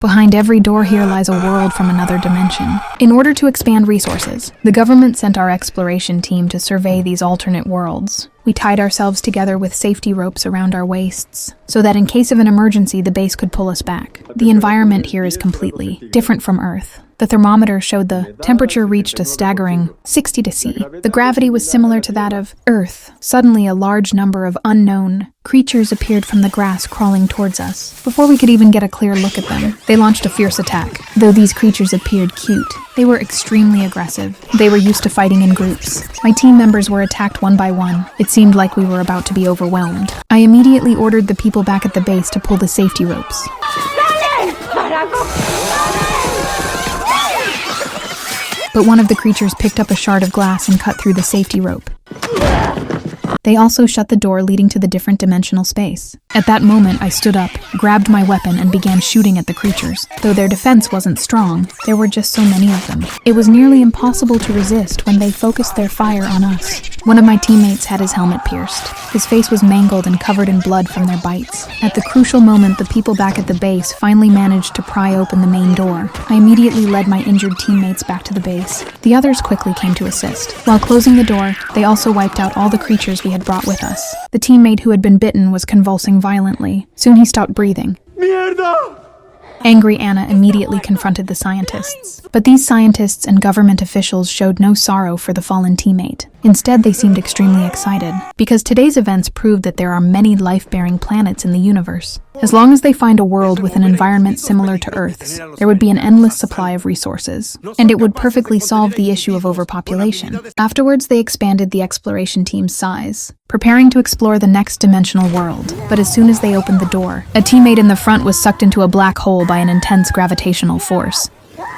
Behind every door here lies a world from another dimension. In order to expand resources, the government sent our exploration team to survey these alternate worlds. We tied ourselves together with safety ropes around our waists, so that in case of an emergency, the base could pull us back. The environment here is completely different from Earth. The thermometer showed the temperature reached a staggering 60 to C. The gravity was similar to that of Earth. Suddenly, a large number of unknown creatures appeared from the grass crawling towards us. Before we could even get a clear look at them, they launched a fierce attack. Though these creatures appeared cute, they were extremely aggressive. They were used to fighting in groups. My team members were attacked one by one. It seemed like we were about to be overwhelmed. I immediately ordered the people back at the base to pull the safety ropes. But one of the creatures picked up a shard of glass and cut through the safety rope. They also shut the door leading to the different dimensional space. At that moment, I stood up, grabbed my weapon, and began shooting at the creatures. Though their defense wasn't strong, there were just so many of them. It was nearly impossible to resist when they focused their fire on us. One of my teammates had his helmet pierced. His face was mangled and covered in blood from their bites. At the crucial moment, the people back at the base finally managed to pry open the main door. I immediately led my injured teammates back to the base. The others quickly came to assist. While closing the door, they also wiped out all the creatures we had brought with us. The teammate who had been bitten was convulsing violently. Soon he stopped breathing. Mierda! Angry Anna immediately confronted the scientists. But these scientists and government officials showed no sorrow for the fallen teammate. Instead, they seemed extremely excited, because today's events proved that there are many life-bearing planets in the universe. As long as they find a world with an environment similar to Earth's, there would be an endless supply of resources, and it would perfectly solve the issue of overpopulation. Afterwards, they expanded the exploration team's size, preparing to explore the next dimensional world. But as soon as they opened the door, a teammate in the front was sucked into a black hole by an intense gravitational force.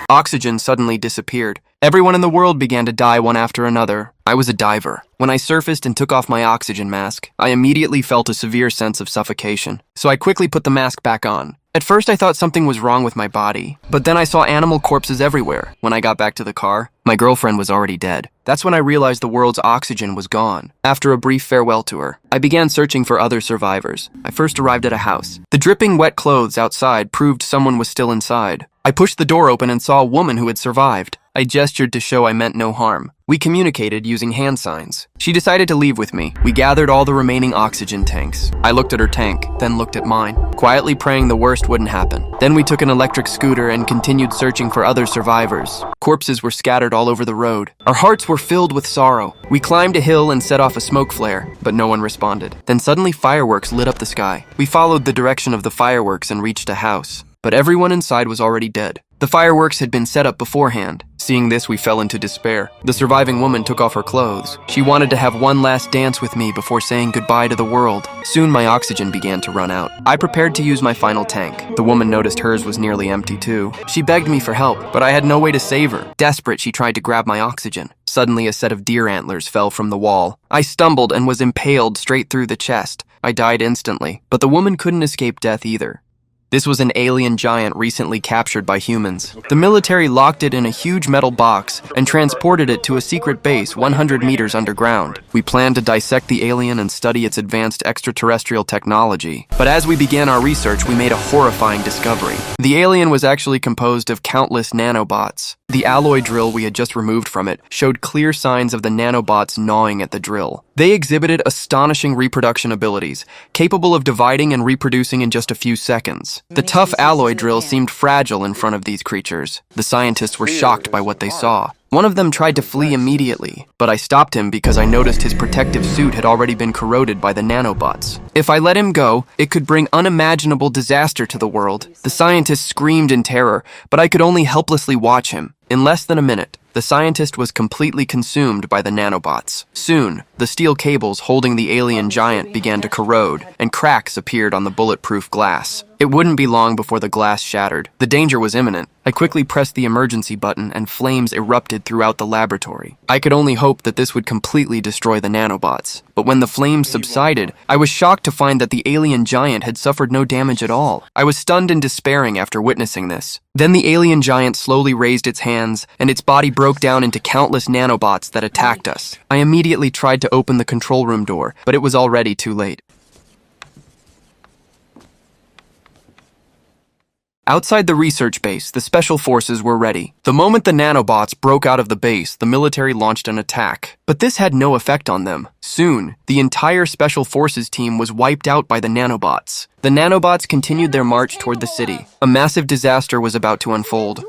Oxygen suddenly disappeared. Everyone in the world began to die one after another. I was a diver. When I surfaced and took off my oxygen mask, I immediately felt a severe sense of suffocation. So I quickly put the mask back on. At first I thought something was wrong with my body, but then I saw animal corpses everywhere. When I got back to the car, my girlfriend was already dead. That's when I realized the world's oxygen was gone. After a brief farewell to her, I began searching for other survivors. I first arrived at a house. The dripping wet clothes outside proved someone was still inside. I pushed the door open and saw a woman who had survived. I gestured to show I meant no harm. We communicated using hand signs. She decided to leave with me. We gathered all the remaining oxygen tanks. I looked at her tank, then looked at mine, quietly praying the worst wouldn't happen. Then we took an electric scooter and continued searching for other survivors. Corpses were scattered all over the road. Our hearts were filled with sorrow. We climbed a hill and set off a smoke flare, but no one responded. Then suddenly fireworks lit up the sky. We followed the direction of the fireworks and reached a house. But everyone inside was already dead. The fireworks had been set up beforehand. Seeing this, we fell into despair. The surviving woman took off her clothes. She wanted to have one last dance with me before saying goodbye to the world. Soon my oxygen began to run out. I prepared to use my final tank. The woman noticed hers was nearly empty too. She begged me for help, but I had no way to save her. Desperate, she tried to grab my oxygen. Suddenly, a set of deer antlers fell from the wall. I stumbled and was impaled straight through the chest. I died instantly, but the woman couldn't escape death either. This was an alien giant recently captured by humans. The military locked it in a huge metal box and transported it to a secret base 100 meters underground. We planned to dissect the alien and study its advanced extraterrestrial technology. But as we began our research, we made a horrifying discovery. The alien was actually composed of countless nanobots. The alloy drill we had just removed from it showed clear signs of the nanobots gnawing at the drill. They exhibited astonishing reproduction abilities, capable of dividing and reproducing in just a few seconds. The tough alloy drill seemed fragile in front of these creatures. The scientists were shocked by what they saw. One of them tried to flee immediately, but I stopped him because I noticed his protective suit had already been corroded by the nanobots. If I let him go, it could bring unimaginable disaster to the world. The scientist screamed in terror, but I could only helplessly watch him. In less than a minute, the scientist was completely consumed by the nanobots. Soon, the steel cables holding the alien giant began to corrode, and cracks appeared on the bulletproof glass. It wouldn't be long before the glass shattered. The danger was imminent. I quickly pressed the emergency button and flames erupted throughout the laboratory. I could only hope that this would completely destroy the nanobots. But when the flames subsided, I was shocked to find that the alien giant had suffered no damage at all. I was stunned and despairing after witnessing this. Then the alien giant slowly raised its hands, and its body broke down into countless nanobots that attacked us. I immediately tried to open the control room door, but it was already too late. Outside the research base, the special forces were ready. The moment the nanobots broke out of the base, the military launched an attack. But this had no effect on them. Soon, the entire special forces team was wiped out by the nanobots. The nanobots continued their march toward the city. A massive disaster was about to unfold.